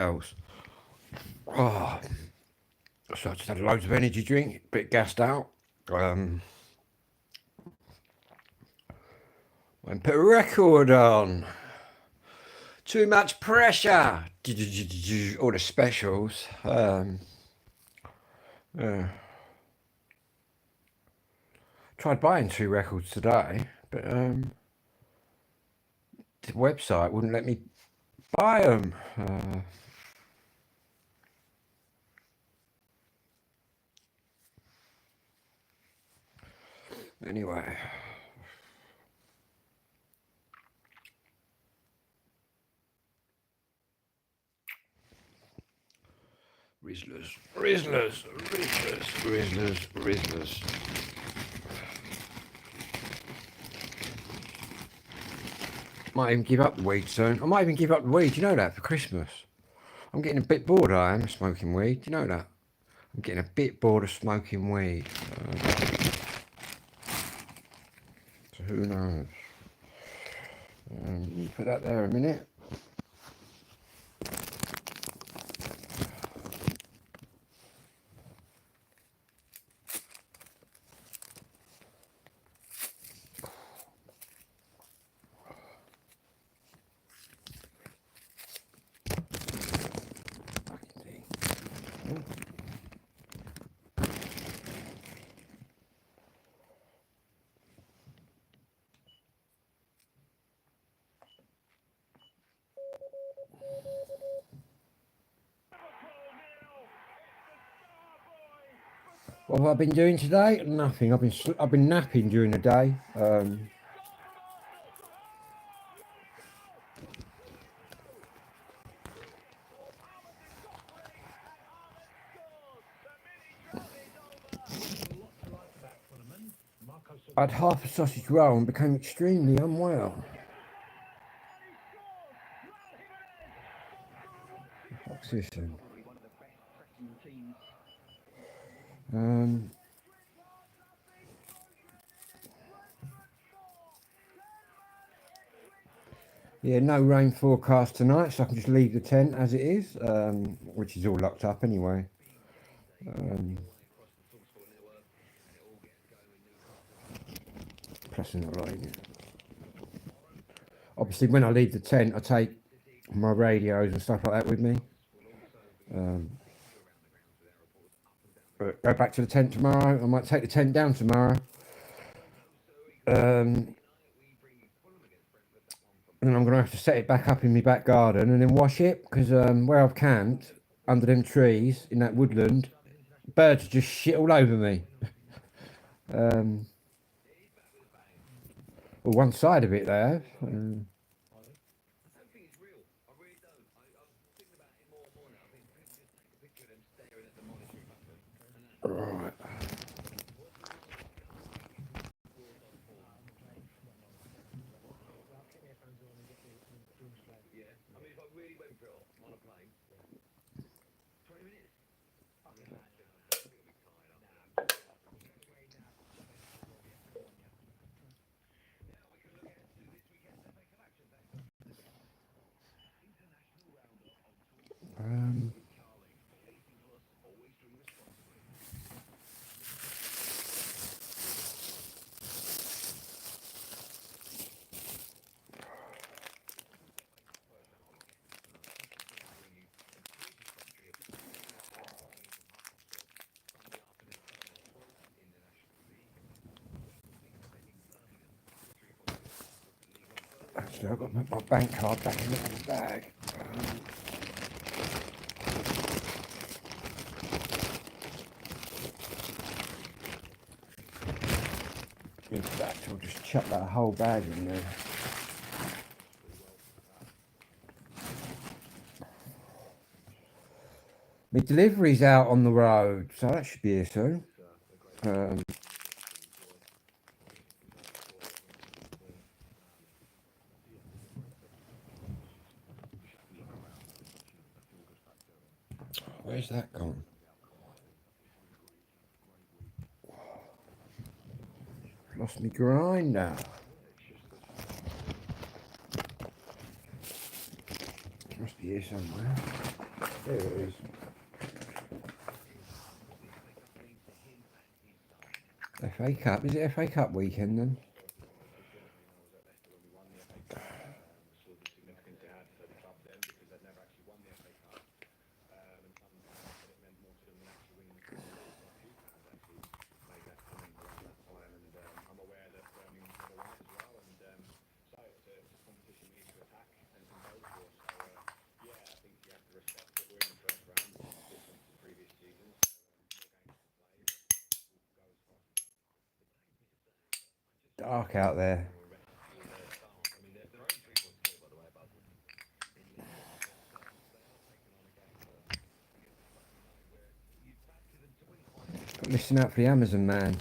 else. Oh, so I just had loads of energy drink, a bit gassed out. Went put a record on. Too much pressure. All the specials. Tried buying 2 records today, but the website wouldn't let me buy them. Anyway. Rizzlers. Might even give up the weed soon. I might even give up the weed, you know that, for Christmas. I'm getting a bit bored, I am, smoking weed. Do you know that? I'm getting a bit bored of smoking weed. So who knows? Put that there a minute. What have I been doing today? Nothing. I've been napping during the day. I had half a sausage roll and became extremely unwell. What's this then? Yeah, no rain forecast tonight, so I can just leave the tent as it is, which is all locked up anyway. Pressing the line. Obviously, when I leave the tent, I take my radios and stuff like that with me. But go back to the tent tomorrow. I might take the tent down tomorrow. And I'm going to have to set it back up in my back garden and then wash it, because where I've camped, under them trees in that woodland, birds just shit all over me. Well, one side of it they have. Right. Actually, I've got to put my bank card back in the bag. In fact, I'll just chuck that whole bag in there. My delivery's out on the road, so that should be here soon. Where's that gone? Lost me grinder. Must be here somewhere. There it is. FA Cup. Is it FA Cup weekend then? Dark out there. Missing out for the Amazon man.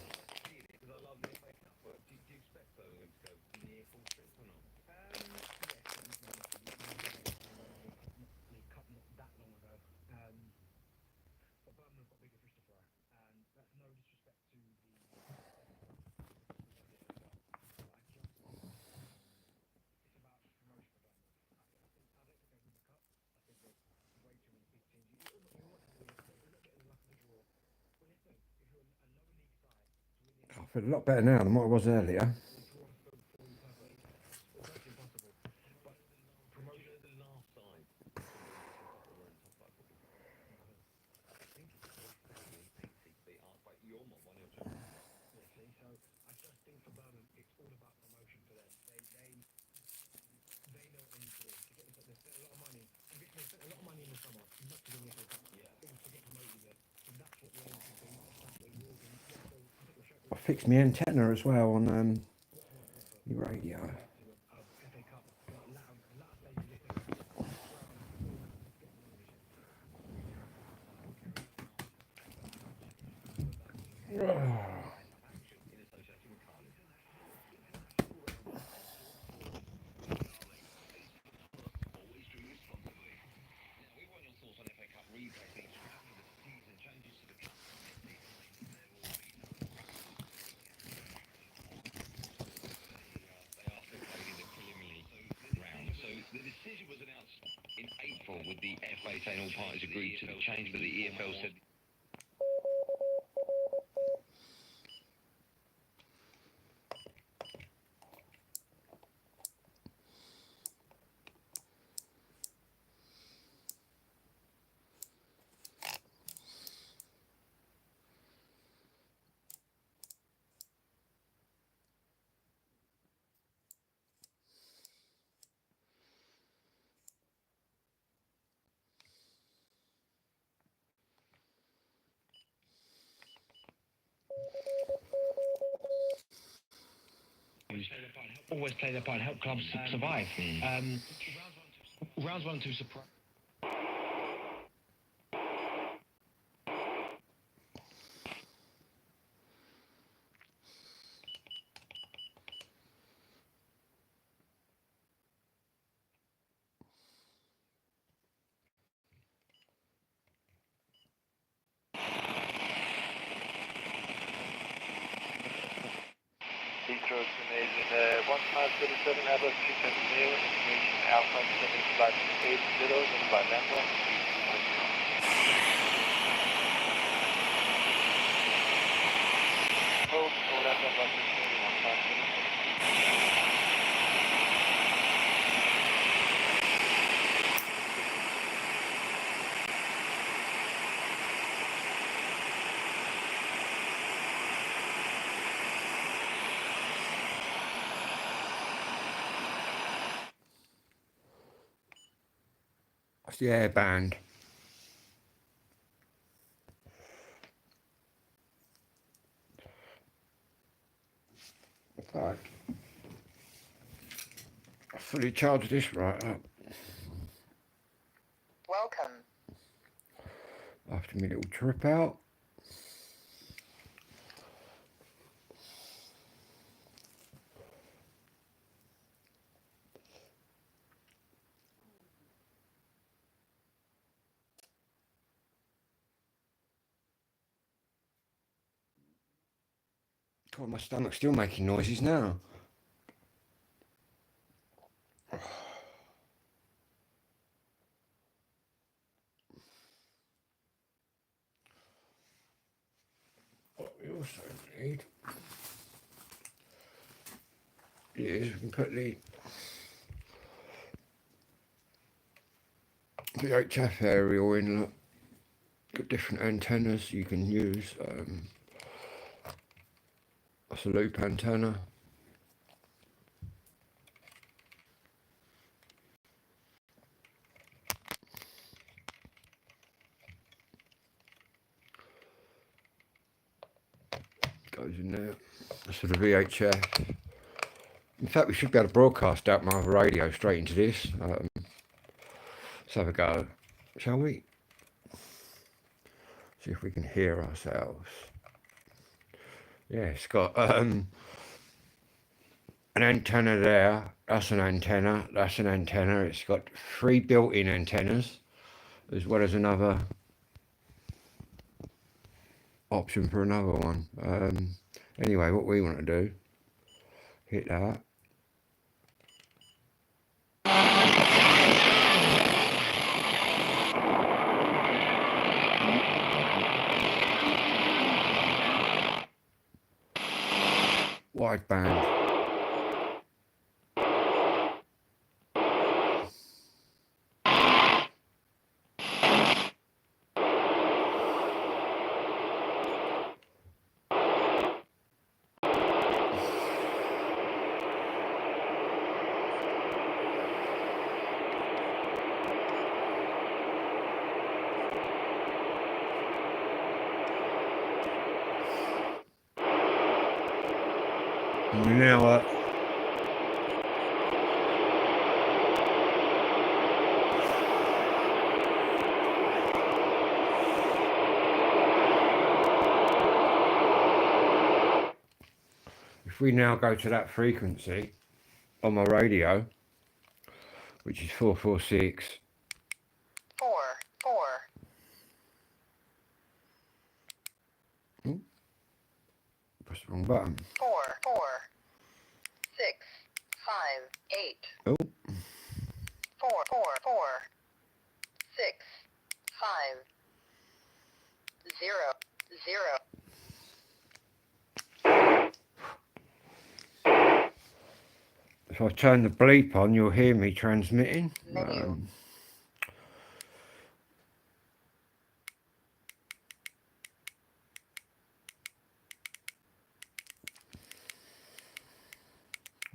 I feel a lot better now than what I was earlier. I fixed my antenna as well on the radio. With the FA saying all parties agreed to the change, but the EFL said. Always play their part and help clubs survive. Rounds 1 and 2 surprise. Heathrow to Mason 1537 Airbus 320 information Alpha 7 flight 80 and by Lambda. Hold, Lambda 150 That's the air band. Right. I fully charged this right up. Welcome. After my little trip out. God, my stomach's still making noises now. also need is we can put the VHF aerial in. Look, got different antennas you can use. That's a loop antenna. Goes in there. That's for the VHF. In fact, we should be able to broadcast out my radio straight into this. Let's have a go, shall we? See if we can hear ourselves. Yeah, it's got an antenna there. That's an antenna. That's an antenna. It's got 3 built-in antennas, as well as another option for another one. Anyway, what we want to do, hit that. Wideband. Now, if we now go to that frequency on my radio, which is 446. 4, 4. Press the wrong button. 4, 4. 6, 5, 8. Oh. 4, 4, 4. 6, 5. 0, 0. If I turn the bleep on, you'll hear me transmitting. Menu.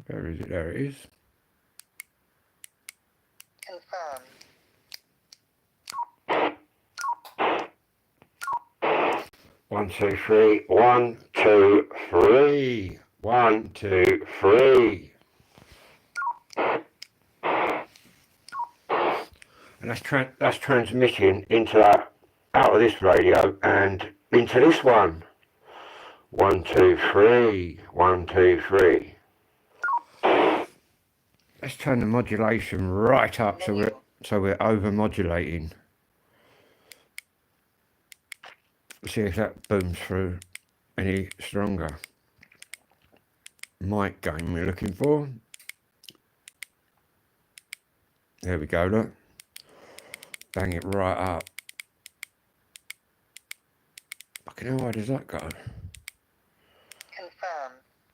Where is it? There it is. Confirm. One, two, three. 1, 2, 3. 1, 2, 3. And that's transmitting into that, out of this radio and into this one. 1, 2, 3. 1, 2, 3. Let's turn the modulation right up so we're over modulating. See if that booms through any stronger. Mic gain we're looking for. There we go, look. Bang it right up. Fucking hell, where does that go? Confirm.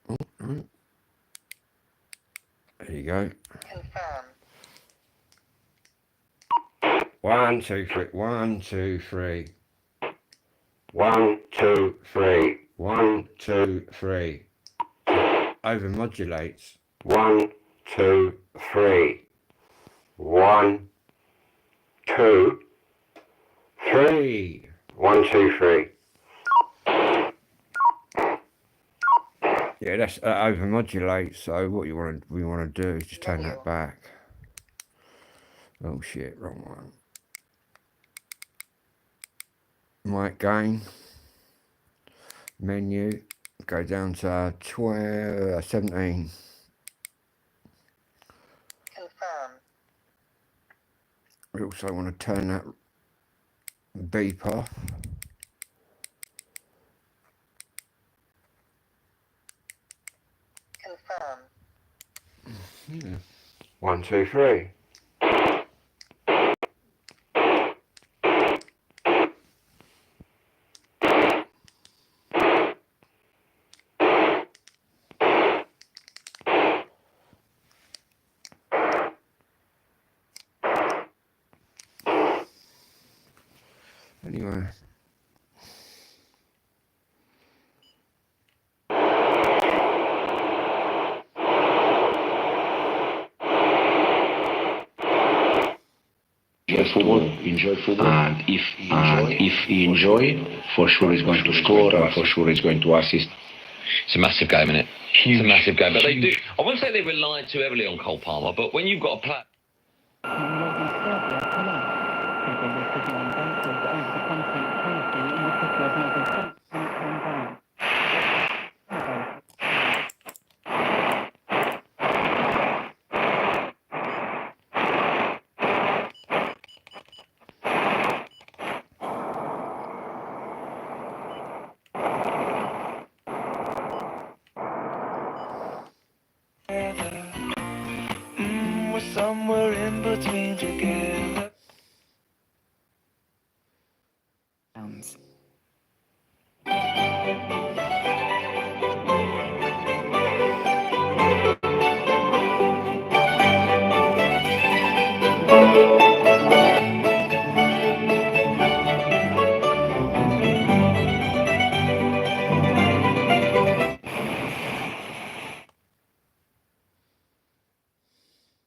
Oh, right. There you go. Confirm. 1, 2, 3. 1, 2, 3. 1, 2, 3. 1, 2, 3. Over modulates. 1, 2, 3. 1, 2, 3. 1, 2, 3. Yeah, that's over modulates. So what we want to do is just turn that back. Oh shit, wrong one. Mic gain. Menu. Go down to 17. Confirm. We also want to turn that beep off. Confirm. Yeah. 1, 2, 3. Anyway. Enjoy football, and if he enjoy, for sure he's going to score, and for sure he's going to assist. It's a massive game, isn't it? It's a massive game. But they do. I wouldn't say they rely too heavily on Cole Palmer, but when you've got a player. We're somewhere in between together.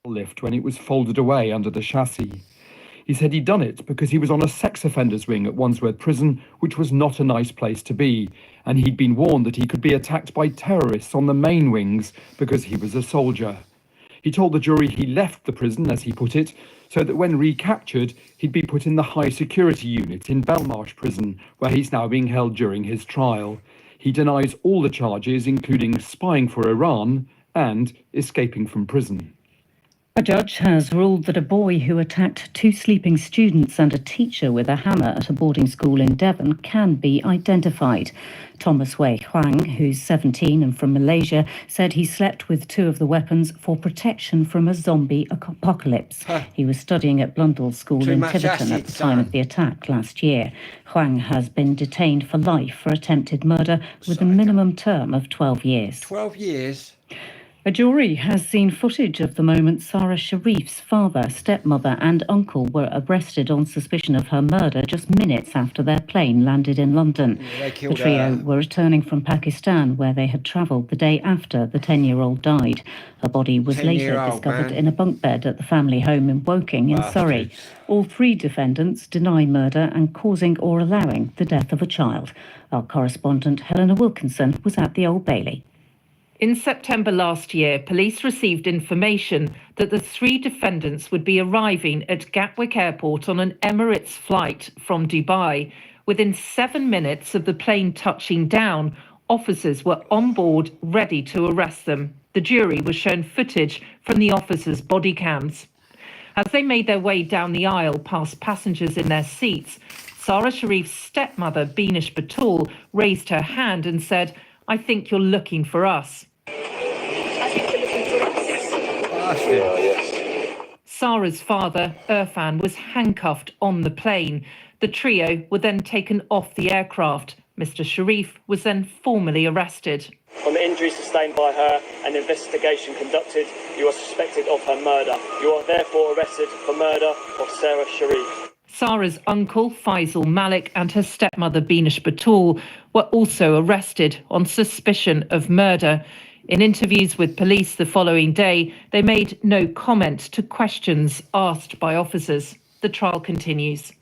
Lift when it was folded away under the chassis. He said he'd done it because he was on a sex offenders wing at Wandsworth Prison, which was not a nice place to be, and he'd been warned that he could be attacked by terrorists on the main wings because he was a soldier. He told the jury he left the prison, as he put it, so that when recaptured, he'd be put in the high security unit in Belmarsh Prison, where he's now being held during his trial. He denies all the charges, including spying for Iran and escaping from prison. A judge has ruled that a boy who attacked 2 sleeping students and a teacher with a hammer at a boarding school in Devon can be identified. Thomas Wei Huang, who's 17 and from Malaysia, said he slept with 2 of the weapons for protection from a zombie apocalypse. He was studying at Blundell School in Tiverton at the time of the attack last year. Huang has been detained for life for attempted murder with a minimum term of 12 years. 12 years? A jury has seen footage of the moment Sarah Sharif's father, stepmother and uncle were arrested on suspicion of her murder just minutes after their plane landed in London. The trio were returning from Pakistan, where they had travelled the day after the 10-year-old died. Her body was later discovered in a bunk bed at the family home in Woking in Surrey. All 3 defendants deny murder and causing or allowing the death of a child. Our correspondent Helena Wilkinson was at the Old Bailey. In September last year, police received information that the 3 defendants would be arriving at Gatwick Airport on an Emirates flight from Dubai. Within 7 minutes of the plane touching down, officers were on board ready to arrest them. The jury was shown footage from the officers' body cams. As they made their way down the aisle past passengers in their seats, Sarah Sharif's stepmother, Beenish Batul, raised her hand and said, "I think you're looking for us." Sarah's father, Irfan, was handcuffed on the plane. The trio were then taken off the aircraft. Mr. Sharif was then formally arrested. On the injuries sustained by her and investigation conducted, you are suspected of her murder. You are therefore arrested for murder of Sarah Sharif. Sarah's uncle, Faisal Malik, and her stepmother, Beenish Batul, were also arrested on suspicion of murder. In interviews with police the following day, they made no comment to questions asked by officers. The trial continues.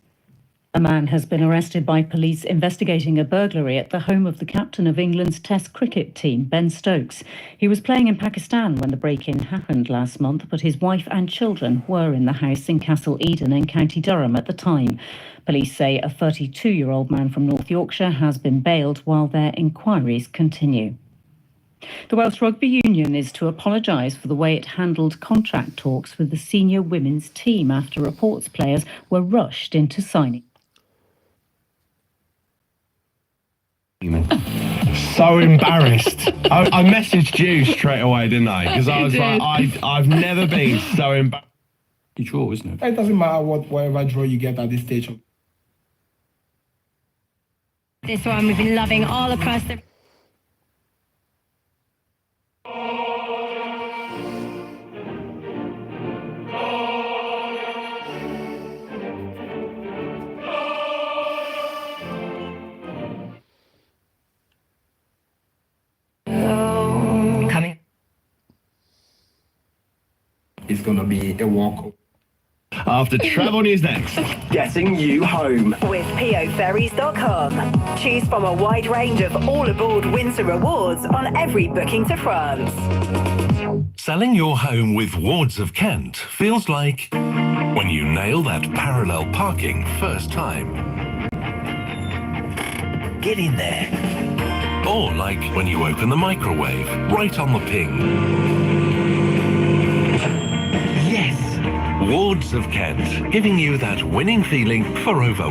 A man has been arrested by police investigating a burglary at the home of the captain of England's Test cricket team, Ben Stokes. He was playing in Pakistan when the break-in happened last month, but his wife and children were in the house in Castle Eden in County Durham at the time. Police say a 32-year-old man from North Yorkshire has been bailed while their inquiries continue. The Welsh Rugby Union is to apologise for the way it handled contract talks with the senior women's team after reports players were rushed into signing. So embarrassed. I messaged you straight away, didn't I? Because I was like, I've never been so embarrassed. You draw, isn't it? It doesn't matter whatever draw you get at this stage. This one we've been loving all across the... going to be a walk. After travel news next. Getting you home. With POFerries.com. Choose from a wide range of all-aboard winter rewards on every booking to France. Selling your home with Wards of Kent feels like when you nail that parallel parking first time. Get in there. Or like when you open the microwave right on the ping. Yes! Wards of Kent, giving you that winning feeling for over